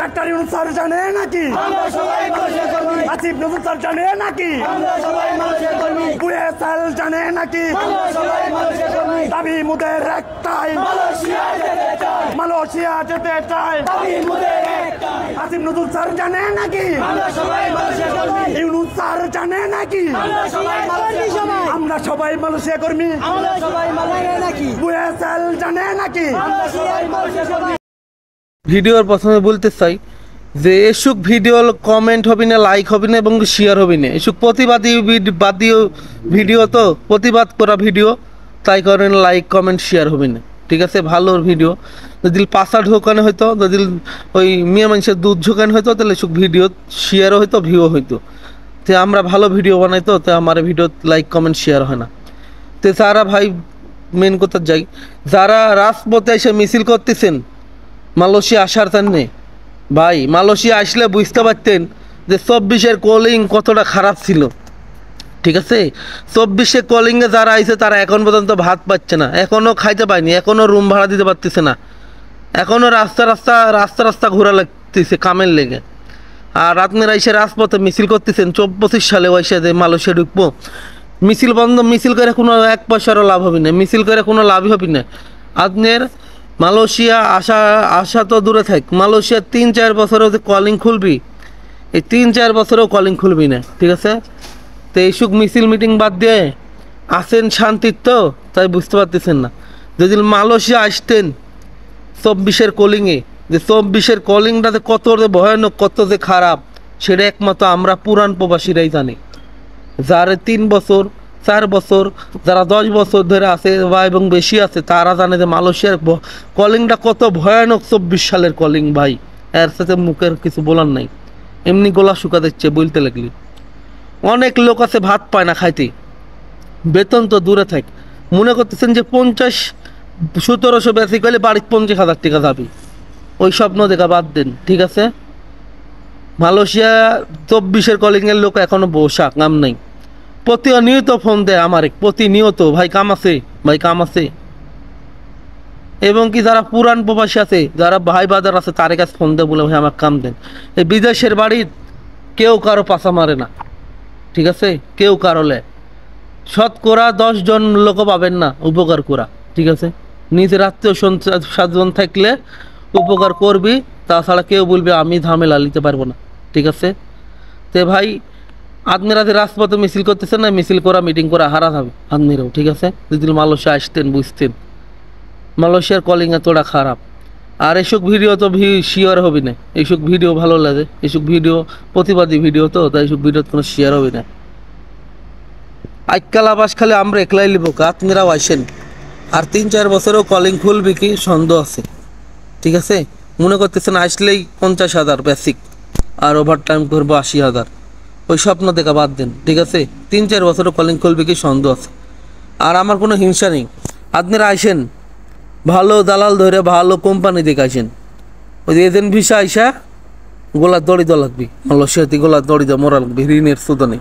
Doctor Yunus sir জানে নাকি Asif Nazrul sir জানে নাকি বুয়েসাল জানে নাকি দাবি মুদের একটাই মালয়েশিয়া যেতে চায় আসিফ নজরুল স্যার জানে নাকি ইউনূস স্যার জানে নাকি আমরা সবাই মালয়েশিয়া কর্মী বুয়েসাল জানে নাকি। ভিডিওর প্রথমে বলতে চাই যে এসব ভিডিও কমেন্ট হবে না, লাইক হবে না এবং শেয়ার হবে না। এসব প্রতিবাদী ভিডিও তো প্রতিবাদ করা ভিডিও, তাই কারণে লাইক কমেন্ট শেয়ার হবে না, ঠিক আছে। ভালো ভিডিও যদি পাশা ঢোকানো হইতো, যদি ওই মেয়ে মানুষের দুধ ঢোকানো হইতো, তাহলে এসব ভিডিও শেয়ারও হইতো, ভিউ হইতো। তো আমরা ভালো ভিডিও বানাইতো, তো আমার ভিডিও লাইক কমেন্ট শেয়ার হয় না। তো যারা ভাই মেন কথা যাই, যারা রাজপথে এসে মিছিল করতেছেন মালয়েশিয়া আসার জন্যে, ভাই মালয়েশিয়া আসলে বুঝতে পারতেন যে 24-এর কলিং কতটা খারাপ ছিল, ঠিক আছে। 24-এ কলিংয়ে যারা আইছে তারা এখন পর্যন্ত ভাত পাচ্ছে না, এখনও খাইতে পায়নি, এখনও রুম ভাড়া দিতে পারতেছে না, এখনও রাস্তা ঘোরা লাগতেছে কামের লেগে। আর আপনারা এসে রাজপথে মিছিল করতেছেন 25 সালে ওইসে যে মালয়েশিয়া ঢুকবো। মিছিল করে কোনো 1 পয়সারও লাভ হবে না, মিছিল করে কোনো লাভই হবে না। আপনার মালয়েশিয়া আসা তো দূরে থাক, মালয়েশিয়া 3-4 বছরেও যে কলিং খুলবি, এই 3-4 বছরেও কলিং খুলবি না, ঠিক আছে। তো এইসব মিছিল মিটিং বাদ দিয়ে আসেন শান্তির, তো তাই বুঝতে পারতেছেন না। যদি মালয়েশিয়া আসতেন 24-এর কলিংয়ে, যে 24-এর কলিংটাতে কত যে ভয়ানক, কত যে খারাপ, সেটা একমাত্র আমরা পুরান প্রবাসীরাই জানি। যারা 3 বছর 4 বছর, যারা 10 বছর ধরে আছে বা এবং বেশি আছে, তারা জানে যে মালয়েশিয়ার কলিংটা কত ভয়ানক। 24 সালের কলিং ভাই, এর সাথে মুখের কিছু বলার নাই, এমনি গলা শুকা দিচ্ছে বলতে লাগলি। অনেক লোক আছে ভাত পায় না খাইতে, বেতন তো দূরে থাক। মনে করতেছেন যে 50-1700 বেশি করলে বাড়িতে 50,000 টাকা যাবে, ওই স্বপ্ন দেখা বাদ দেন, ঠিক আছে। মালয়েশিয়া 24-এর কলিংয়ের লোক এখনো বসা কাম নাই, প্রতিনিয়ত ফোন দেয় আমার, প্রতিনিয়ত ভাই কাম আছে, ভাই কাম আছে। এবং কি যারা পুরান প্রবাসী আছে, যারা ভাই বাজার আছে, তার কাছে ফোন দেয়, বলে ভাই আমার কাম দেন। এই বিদেশের বাড়ির কেউ কারো পাশা মারে না, ঠিক আছে, কেউ কারোলে। শতকরা 10 জন লোক পাবেন না উপকার করা, ঠিক আছে। নিজের আত্মীয় স্বজন থাকলে উপকার করবি, তাছাড়া কেউ বলবে আমি ঝামেলা নিতে পারবো না, ঠিক আছে। তো ভাই আপনারা যে রাজপথে মিছিল করতেছেন না, মিছিল করা মিটিং করা হারা যাবে আপনারাও, ঠিক আছে। যদি মালয়েশিয়া আসতেন বুঝতেন মালয়েশিয়ার কলিং এতটা খারাপ। আর এসব ভিডিও তো শেয়ার হবে না, এইসব ভিডিও ভালো লাগে, এইসব ভিডিও প্রতিবাদী ভিডিও, তো তাই এইসব ভিডিও কোনো শেয়ার হবে না। আজকাল আবাস খালি আমরা একলাই লিব, আপনারাও আসেন। আর 3-4 বছরেও কলিং খুলবে কি সন্দেহ আছে, ঠিক আছে। মনে করতেছেন আসলেই 50,000 বেসিক, আর ওভার টাইম করবো 80,000, ওই স্বপ্ন দেখা বাদ দেন, ঠিক আছে। 3-4 বছরও কলিং খুলবে কি সন্দেহ আছে। আর আমার কোনো হিংসা নেই, আপনারা আসেন ভালো দালাল ধরে, ভালো কোম্পানি দেখে আসেন। ওই যে এজেন্ট ভিসা আইসা গোলার দড়ি দেওয়া লাগবে, মালয়েশিয়াতে গোলার দড়ি দেওয়া মরা লাগবে, ঋণের সুদ নেই।